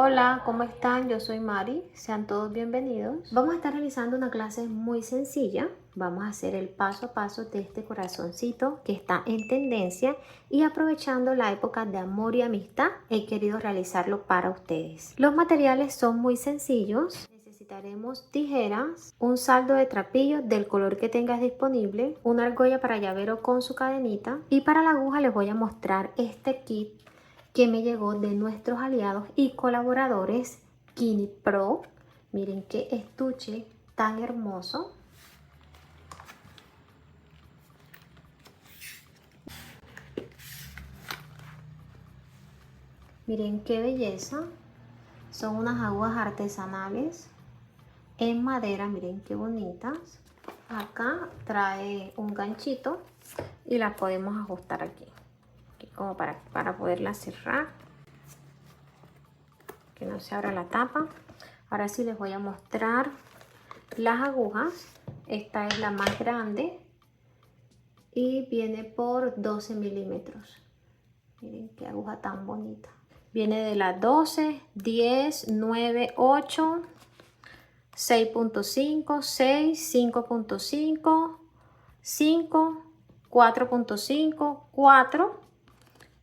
Hola, ¿cómo están? Yo soy Mari, sean todos bienvenidos. Vamos a estar realizando una clase muy sencilla. Vamos a hacer el paso a paso de este corazoncito que está en tendencia y aprovechando la época de amor y amistad he querido realizarlo para ustedes. Los materiales son muy sencillos. Necesitaremos tijeras, un saldo de trapillo del color que tengas disponible, una argolla para llavero con su cadenita y para la aguja les voy a mostrar este kit que me llegó de nuestros aliados y colaboradores Kini Pro. Miren qué estuche tan hermoso. Miren qué belleza. Son unas agujas artesanales en madera. Miren qué bonitas. Acá trae un ganchito y la podemos ajustar aquí como para poderla cerrar, que no se abra la tapa. Ahora sí les voy a mostrar las agujas. Esta es la más grande y viene por 12 milímetros. Miren qué aguja tan bonita. Viene de las 12, 10, 9, 8, 6.5, 6, 5.5, 5, 4.5, 4,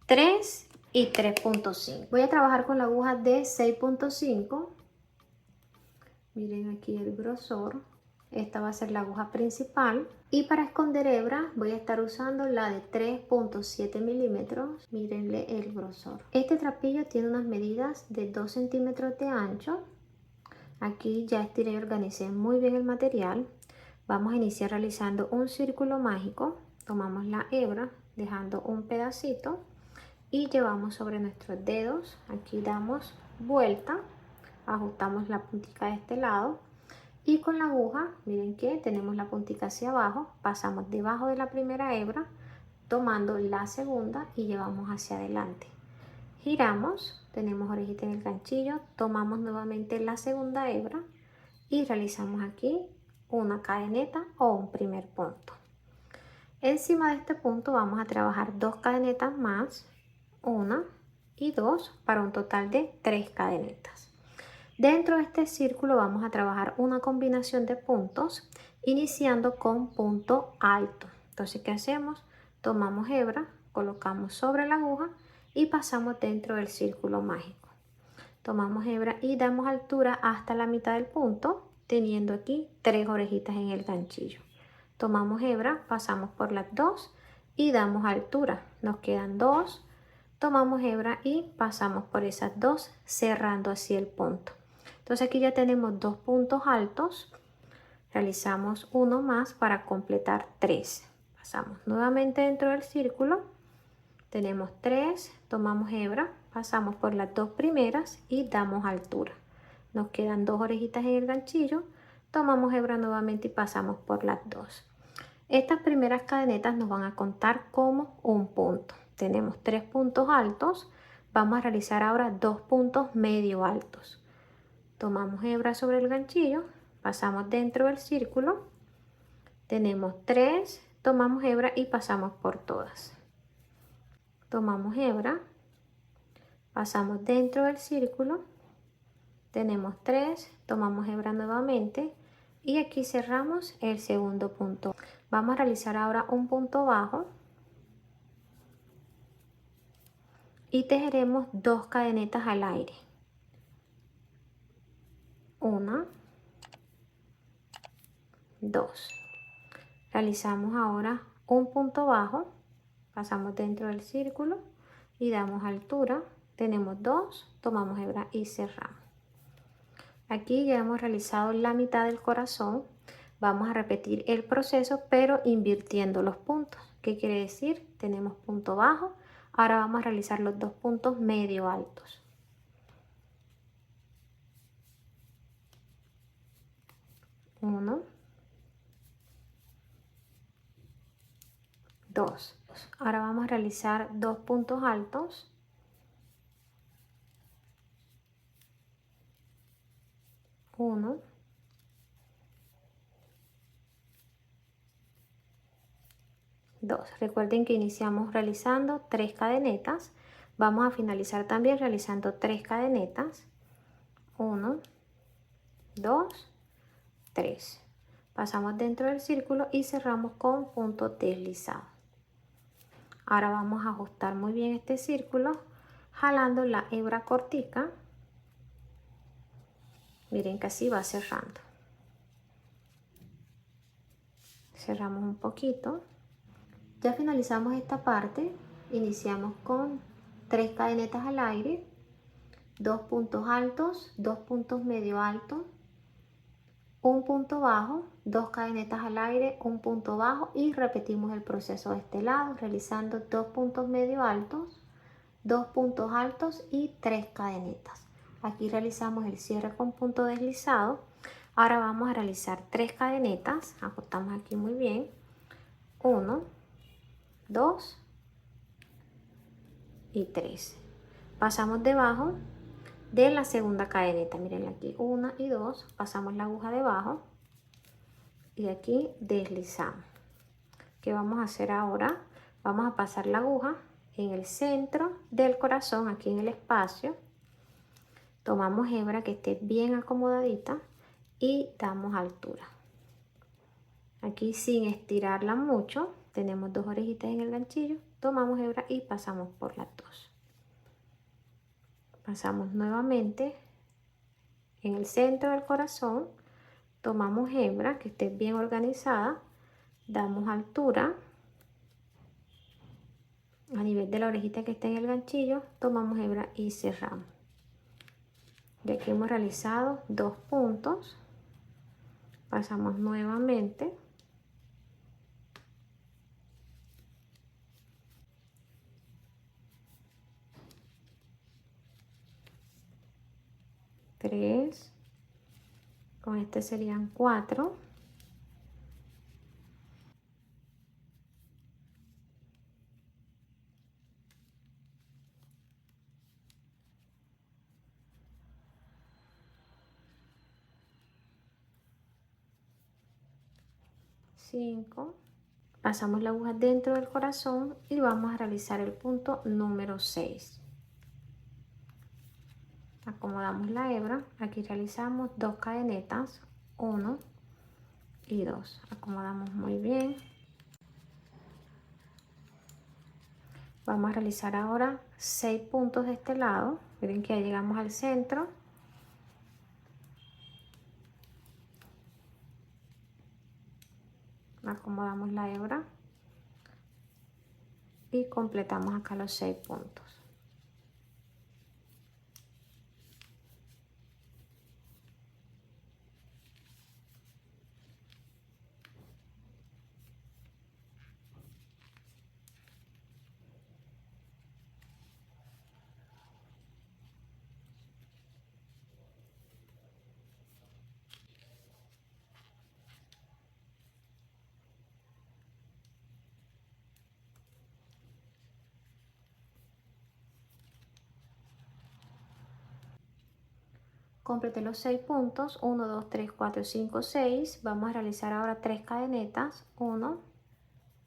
3 y 3.5. Voy a trabajar con la aguja de 6.5. Miren aquí el grosor. Esta va a ser la aguja principal. Y para esconder hebra voy a estar usando la de 3.7 milímetros. Mírenle el grosor. Este trapillo tiene unas medidas de 2 centímetros de ancho. Aquí ya estiré y organicé muy bien el material. Vamos a iniciar realizando un círculo mágico. Tomamos la hebra dejando un pedacito y llevamos sobre nuestros dedos. Aquí damos vuelta, ajustamos la puntica de este lado y con la aguja, miren que tenemos la puntica hacia abajo, pasamos debajo de la primera hebra, tomando la segunda y llevamos hacia adelante. Giramos, tenemos orejita en el ganchillo, tomamos nuevamente la segunda hebra y realizamos aquí una cadeneta o un primer punto. Encima de este punto vamos a trabajar 2 cadenetas más, 1 y 2 para un total de 3 cadenetas. Dentro de este círculo vamos a trabajar una combinación de puntos iniciando con punto alto. Entonces, ¿qué hacemos? Tomamos hebra, colocamos sobre la aguja y pasamos dentro del círculo mágico. Tomamos hebra y damos altura hasta la mitad del punto, teniendo aquí 3 orejitas en el ganchillo. Tomamos hebra, pasamos por las 2 y damos altura. Nos quedan 2. Tomamos hebra y pasamos por esas 2, cerrando así el punto. Entonces aquí ya tenemos 2 puntos altos. Realizamos uno más para completar 3. Pasamos nuevamente dentro del círculo. Tenemos 3, tomamos hebra, pasamos por las 2 primeras y damos altura. Nos quedan 2 orejitas en el ganchillo. Tomamos hebra nuevamente y pasamos por las 2. Estas primeras cadenetas nos van a contar como un punto. Tenemos 3 puntos altos. Vamos a realizar ahora 2 puntos medio altos. Tomamos hebra sobre el ganchillo, pasamos dentro del círculo. Tenemos 3, tomamos hebra y pasamos por todas. Tomamos hebra, pasamos dentro del círculo. Tenemos 3, tomamos hebra nuevamente y aquí cerramos el segundo punto. Vamos a realizar ahora un punto bajo y tejeremos 2 cadenetas al aire. 1, 2. Realizamos ahora un punto bajo, pasamos dentro del círculo y damos altura. Tenemos 2, tomamos hebra y cerramos. Aquí ya hemos realizado la mitad del corazón. Vamos a repetir el proceso pero invirtiendo los puntos. ¿Qué quiere decir? Tenemos punto bajo. Ahora vamos a realizar los 2 puntos medio altos. 1, 2. Ahora vamos a realizar 2 puntos altos. 1, 2. Recuerden que iniciamos realizando 3 cadenetas. Vamos a finalizar también realizando 3 cadenetas. 1, 2, 3. Pasamos dentro del círculo y cerramos con punto deslizado. Ahora vamos a ajustar muy bien este círculo jalando la hebra cortica. Miren que así va cerrando. Cerramos un poquito. Ya finalizamos esta parte. Iniciamos con 3 cadenetas al aire, 2 puntos altos, 2 puntos medio altos, un punto bajo, 2 cadenetas al aire, un punto bajo y repetimos el proceso de este lado realizando 2 puntos medio altos, 2 puntos altos y 3 cadenetas. Aquí realizamos el cierre con punto deslizado. Ahora vamos a realizar 3 cadenetas, ajustamos aquí muy bien, 1, 2 y 3. Pasamos debajo de la segunda cadeneta, miren aquí 1 y 2, pasamos la aguja debajo y aquí deslizamos. ¿Qué vamos a hacer ahora? Vamos a pasar la aguja en el centro del corazón, aquí en el espacio. Tomamos hebra que esté bien acomodadita y damos altura. Aquí sin estirarla mucho, tenemos 2 orejitas en el ganchillo, tomamos hebra y pasamos por las 2. Pasamos nuevamente en el centro del corazón, tomamos hebra que esté bien organizada, damos altura a nivel de la orejita que está en el ganchillo, tomamos hebra y cerramos. Y aquí hemos realizado 2 puntos, pasamos nuevamente. Tres, con este serían 4, 5, pasamos la aguja dentro del corazón y vamos a realizar el punto número 6. Acomodamos la hebra, aquí realizamos 2 cadenetas, 1 y 2, acomodamos muy bien. Vamos a realizar ahora 6 puntos de este lado, miren que ya llegamos al centro. Acomodamos la hebra y completamos acá los 6 puntos. Completé los 6 puntos, 1, 2, 3, 4, 5, 6. Vamos a realizar ahora 3 cadenetas, 1,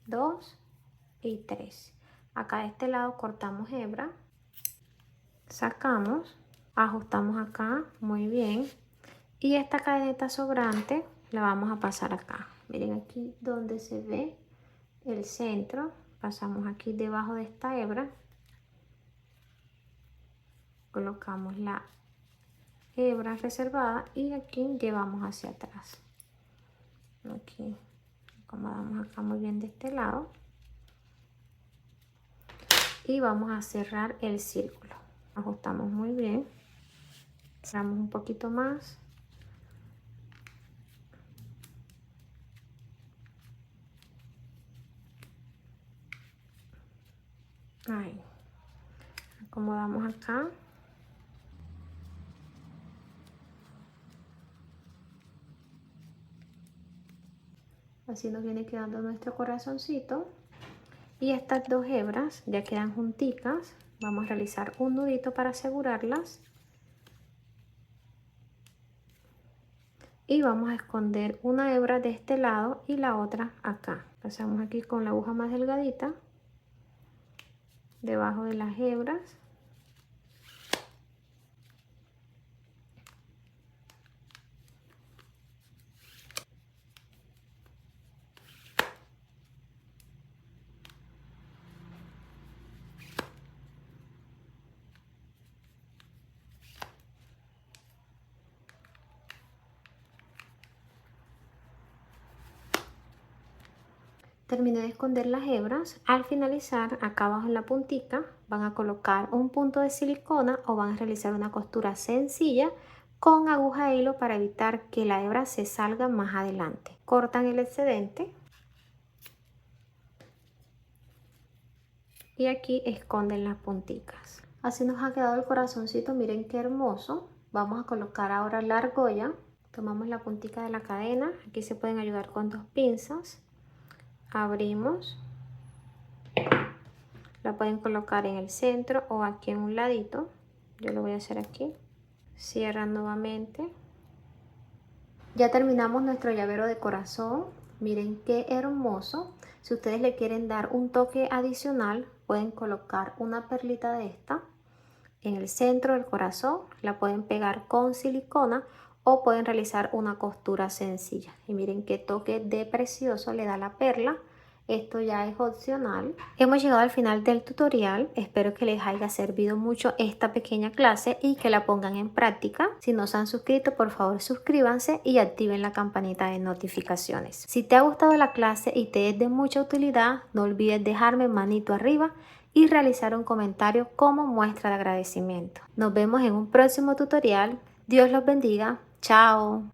2 y 3. Acá de este lado cortamos hebra, sacamos, ajustamos acá muy bien y esta cadeneta sobrante la vamos a pasar acá. Miren aquí donde se ve el centro, pasamos aquí debajo de esta hebra, colocamos la hebra reservada y aquí llevamos hacia atrás. Aquí acomodamos acá muy bien de este lado y vamos a cerrar el círculo. Ajustamos muy bien, cerramos un poquito más. Ahí. Acomodamos acá. Así nos viene quedando nuestro corazoncito. Y estas 2 hebras ya quedan junticas. Vamos a realizar un nudito para asegurarlas. Y vamos a esconder una hebra de este lado y la otra acá. Pasamos aquí con la aguja más delgadita debajo de las hebras. Terminé de esconder las hebras. Al finalizar, acá abajo en la puntica van a colocar un punto de silicona o van a realizar una costura sencilla con aguja de hilo para evitar que la hebra se salga más adelante. Cortan el excedente y aquí esconden las punticas. Así nos ha quedado el corazoncito, miren qué hermoso. Vamos a colocar ahora la argolla. Tomamos la puntica de la cadena, aquí se pueden ayudar con 2 pinzas. Abrimos, la pueden colocar en el centro o aquí en un ladito. Yo lo voy a hacer aquí. Cierran nuevamente. Ya terminamos nuestro llavero de corazón. Miren qué hermoso. Si ustedes le quieren dar un toque adicional, pueden colocar una perlita de esta en el centro del corazón. La pueden pegar con silicona o pueden realizar una costura sencilla. Y miren qué toque de precioso le da la perla. Esto ya es opcional. Hemos llegado al final del tutorial. Espero que les haya servido mucho esta pequeña clase y que la pongan en práctica. Si no se han suscrito, por favor suscríbanse y activen la campanita de notificaciones. Si te ha gustado la clase y te es de mucha utilidad, no olvides dejarme manito arriba y realizar un comentario como muestra de agradecimiento. Nos vemos en un próximo tutorial. Dios los bendiga. Chao.